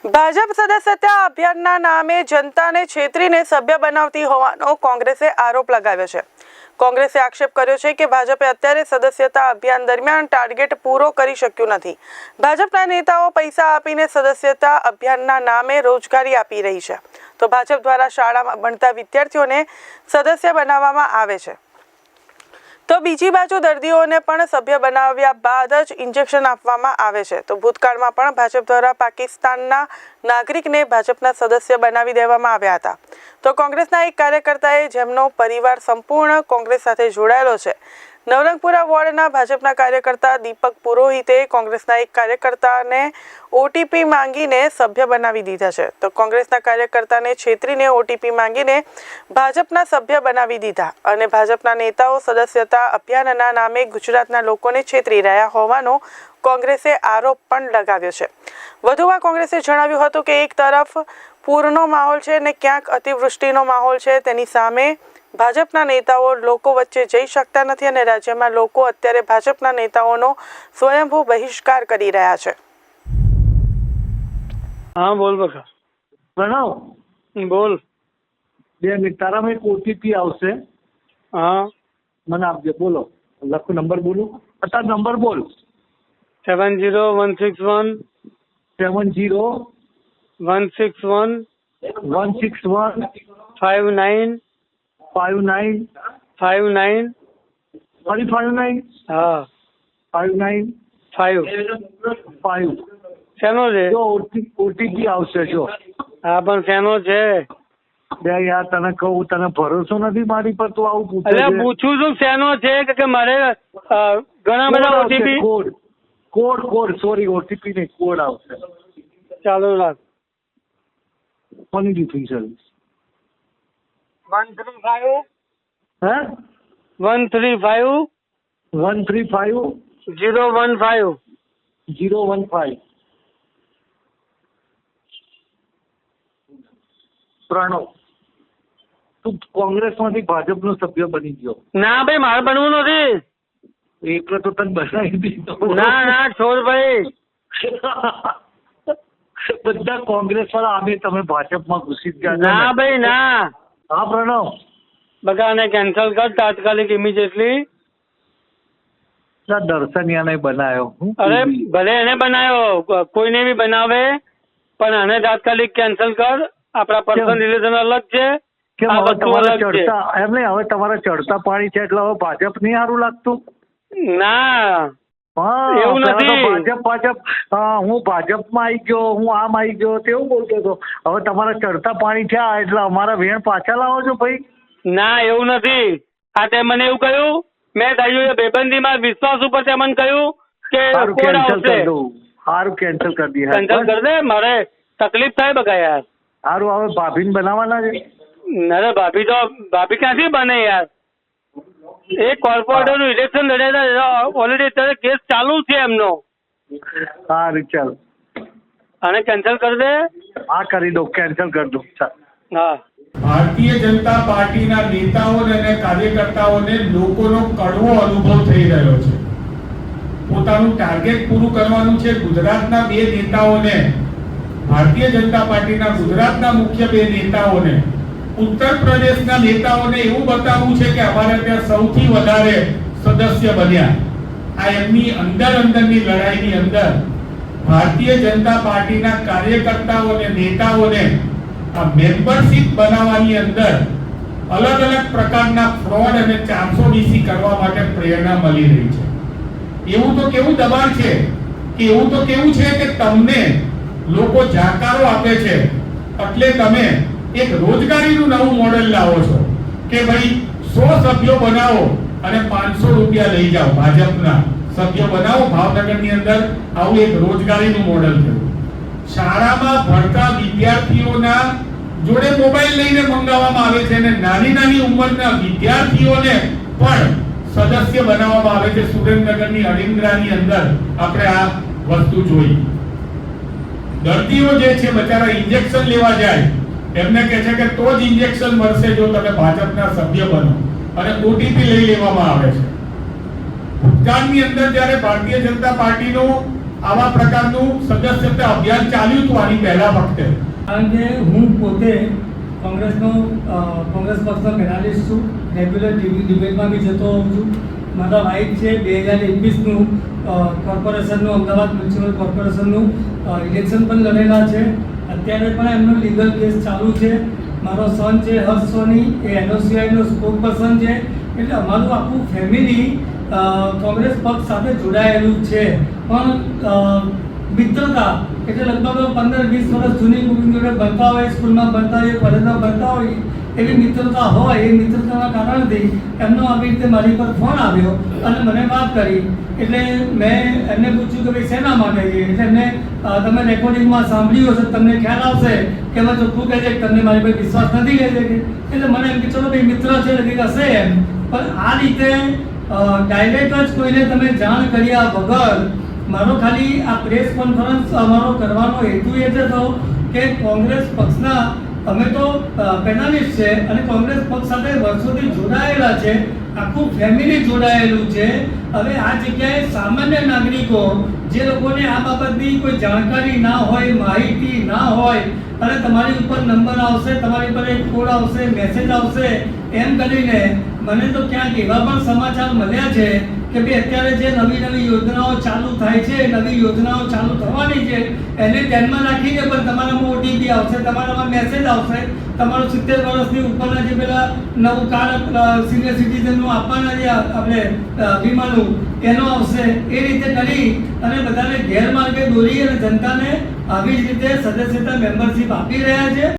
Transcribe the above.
ભાજપ સદસ્યતા અભિયાનના નામે જનતાને છેતરીને સભ્ય બનાવતી હોવાનો કોંગ્રેસે આરોપ લગાવ્યો છે। કોંગ્રેસે આક્ષેપ કર્યો છે કે ભાજપે અત્યારે સદસ્યતા અભિયાન દરમિયાન ટાર્ગેટ પૂરો કરી શક્યું નથી। ભાજપના નેતાઓ પૈસા આપીને સદસ્યતા અભિયાનના નામે રોજગારી આપી રહી છે, તો ભાજપ દ્વારા શાળામાં ભણતા વિદ્યાર્થીઓને સદસ્ય બનાવવામાં આવે છે, તો બીજી બાજુ દર્દીઓને પણ સભ્ય બનાવ્યા બાદ જ ઇન્જેક્શન આપવામાં આવે છે। તો ભૂતકાળમાં પણ ભાજપ દ્વારા પાકિસ્તાનના નાગરિકને ભાજપના સદસ્ય બનાવી દેવામાં આવ્યા હતા। તો કોંગ્રેસના એક કાર્યકર્તાએ, જેમનો પરિવાર સંપૂર્ણ કોંગ્રેસ સાથે જોડાયેલો છે, નવરંગપુરા વોર્ડના ભાજપના કાર્યકર્તા દીપક પુરોહિતે કોંગ્રેસના એક કાર્યકર્તાને ઓટીપી માંગીને સભ્ય બનાવી દીધા છે। તો કોંગ્રેસના કાર્યકર્તાને છેતરીને ઓટીપી માંગીને ભાજપના સભ્ય બનાવી દીધા અને ભાજપના નેતાઓ સદસ્યતા અભિયાનના નામે ગુજરાતના લોકોને છેતરી રહ્યા હોવાનો કોંગ્રેસે આરોપ પણ લગાવ્યો છે। વધુમાં કોંગ્રેસે જણાવ્યું હતું કે એક તરફ પૂરનો માહોલ છે અને ક્યાંક અતિવૃષ્ટિનો માહોલ છે, તેની સામે ભાજપના નેતાઓ લોકો વચ્ચે જઈ શકતા નથી અને રાજ્યમાં લોકો અત્યારે ભાજપના નેતાઓનો સ્વયંભૂ બહિષ્કાર કરી રહ્યા છે। हाँ बोल बका પ્રણવ बोल 2 મિનિટ તારામાં એક ઓટીપી આવશે, हाँ મને આપજે। બોલો, લખું નંબર બોલું, અત્યારે નંબર બોલ। 70161 70 161 161 59 59 59 ફરી 59 हाँ 59 5 5 શેનો છે? જો ઓટીપી આવશે જો। હા પણ શેનો છે? બે યાર તને કહું, તને ભરોસો નથી મારી પર, તું આવું પૂછે એટલે છે? પૂછું છું શેનો છે કે મારે ઘણા બધા OTP code code code sorry OTP નહીં, કોડ આવશે। ચાલુ રાખ। કોની ડિફિંગ સર્વિસ 135 હે 135 135 015 015 પ્રણવ, તું કોંગ્રેસમાંથી ભાજપનો સભ્ય બની ગયો। ના ભાઈ મારે બનવું નથી। એટલે તો તને બનાવી દીધો। ના ના છોડ ભાઈ। બધા કોંગ્રેસ વાળા અમે તમે ભાજપમાં ઘૂસી જ ગયા છો ના ને? ભાઈ ના। હા પ્રણવ, બધાને કેન્સલ કર તાત્કાલિક ઇમિડિયેટલી। દર્શનિયાને બનાવ્યો હું અરે ભલે એને બનાવ્યો, કોઈને બી બનાવે, પણ આને તાત્કાલિક કેન્સલ કર। આપણા પર્સનલ રિલેશન અલગ છે, કેમ આ હવે વસ્તુ તમારા અલગ છે। ચડતા એમ નહીં, હવે તમારા ચડતા પાણી છે એટલે હવે ભાજપ નહીં સારું લાગતું? ના હા એવું પહેલા તો નથી। ભાજપ હું ભાજપમાં આવી ગયો, હું આમ આવી ગયો તેવું બોલતો હતો। હવે તમારા ચડતા પાણી થયા એટલે અમારા વેણ પાછા લાવો છો ભાઈ? ના એવું નથી। આ તે મને એવું કહ્યું, મેં કહ્યું એ બેબંધીમાં વિશ્વાસ ઉપર તે મને કહ્યું કે સારું કોડ કેન્સલ આવશે। કરી દઉં, સારું કેન્સલ કરી દઈએ। કેન્સલ કર દે, મારે તકલીફ થાય બકા યાર। સારું હવે ભાભીને બનાવવાના છે? અરે ભાભી ક્યાંથી બને યાર? એ કોર્પોરેટર નું ઇલેક્શન લડ્યા ઓલરેડી અત્યારે કેસ ચાલુ છે એમનો। સારું ચાલ, આને કેન્સલ કરી દે। હા કરી દઉં, કેન્સલ કરી દઉં ચાલ। હા ભારતીય જનતા પાર્ટીના નેતાઓને અને કાર્યકર્તાઓને લોકોનો કડવો અનુભવ થઈ રહ્યો છે। પોતાનું ટાર્ગેટ પૂરું કરવાનું છે। ગુજરાતના 2 નેતાઓને, ભારતીય જનતા પાર્ટીના ગુજરાતના મુખ્ય 2 નેતાઓને, ઉત્તર પ્રદેશના નેતાઓને એવું બતાવવું છે કે અમારે ત્યાં સૌથી વધારે સદસ્ય બન્યા। આ એમની અંદરની લડાઈની અંદર ભારતીય જનતા પાર્ટીના કાર્યકર્તાઓ અને નેતાઓને આ મેમ્બરશિપ બનાવવાની અંદર અલગ અલગ પ્રકારના ફ્રોડ અને 420 કરવા માટે પ્રેરણા મળી રહી છે। એવું તો કેવું દબાણ છે કે એવું તો કેવું છે કે તમને લોકો જાકારો આપે છે એટલે તમે એક રોજગારીનું નવું મોડેલ લાવો છો કે ભાઈ 100 સભ્યો બનાવો અને 500 રૂપિયા લઈ જાઓ। ભાજપના સભ્યો બનાવો ભાવનગરની અંદર, આવું એક રોજગારીનું મોડેલ થયું। શાળામાં ભણતા વિદ્યાર્થીઓના જોડે મોબાઈલ લઈને મંગાવવામાં આવે છે અને નાની ઉંમરના વિદ્યાર્થીઓને પણ સદસ્ય બનાવવામાં આવે છે। સુરેન્દ્રનગરની અડિંગરાની અંદર આપણે આ વસ્તુ જોઈ। દર્દીઓ જે છે બચારા ઇન્જેક્શન લેવા જાય, એમને કહે છે કે તો જ ઇન્જેક્શન મળશે જો તમે ભાજપના સભ્ય બનો, અને ઓટીપી લઈ લેવામાં આવે છે। ભૂતકાળની અંદર જ્યારે ભારતીય જનતા પાર્ટીનો આવા પ્રકારનું સદસ્યતા અભિયાન ચાલ્યું હતું આની પહેલા વખતે? કારણ કે હું પોતે કોંગ્રેસ પક્ષનો પેનાલિસ્ટ છું, રેગ્યુલર ટીવી ડિબેટમાં બી જતો હોઉં છું. મારા વાઇફ છે 2021નું કોર્પોરેશનનું, અમદાવાદ મ્યુનિસિપલ કોર્પોરેશનનું ઇલેક્શન પણ લડેલા છે. અત્યારે પણ એમનો લીગલ કેસ ચાલુ છે. મારો સન છે હર્ષ સોની, એ એનઓસીઆઈનો સ્પોક પર્સન છે. એટલે અમારું આખું ફેમિલી કોંગ્રેસ પક્ષ સાથે જોડાયેલું છે. પણ મિત્રતા એટલે લગભગ 15-20 વર્ષ જૂની જોડે ભણતા હોય, સ્કૂલમાં ભણતા હોય, કોલેજમાં ભણતા હોય, એવી મિત્રતા હોય. એ મિત્રતાના કારણથી એમનો આવી રીતે મારી પર ફોન આવ્યો અને મને વાત કરી. એટલે મેં એમને પૂછ્યું કે ભાઈ શેના માટે છે. એટલે એમને તમે રેકોર્ડિંગમાં સાંભળ્યું હશે, તમને ખ્યાલ આવશે કે એમાં ચોખ્ખું કહે છે કે તમને મારી પર વિશ્વાસ નથી કહે છે કે. એટલે મને એમ કે ચલો ભાઈ મિત્ર છે એટલે હશે એમ. પણ આ રીતે ડાયરેક્ટ જ કોઈને તમે જાણ કર્યા વગર મારો ખાલી આ પ્રેસ કોન્ફરન્સ અમારો કરવાનો હેતુ એ જ હતો કે કોંગ્રેસ પક્ષના અમે તો પેનાલિસ્ટ છે અને કોંગ્રેસ પક્ષ સાથે વર્ષોથી જોડાયેલા છે, આખું ફેમિલી જોડાયેલું છે. હવે આ જગ્યાએ સામાન્ય નાગરિકો જે લોકોને આ બાબતની કોઈ જાણકારી ના હોય, માહિતી ના હોય અને તમારી ઉપર નંબર આવશે, તમારી પર એક કોડ આવશે, મેસેજ આવશે, એમ કરીને મને તો ક્યાંક એવા પણ સમાચાર મળ્યા છે કે ભાઈ અત્યારે જે નવી યોજનાઓ ચાલુ થાય છે, નવી યોજનાઓ ચાલુ થવાની છે, એને ધ્યાનમાં રાખીને પણ તમારામાં ઓટીપી આવશે, તમારામાં મેસેજ આવશે, તમારું 70 વર્ષની ઉપરના જે પેલા નવું કાર્ડ સિનિયર સિટીઝનનું આપવાના જે આપણે વીમાનું એનો આવશે. એ રીતે કરી અને બધાને ગેરમાર્ગે દોરી અને જનતાને આવી જ રીતે સદસ્યતા મેમ્બરશીપ આપી રહ્યા છે.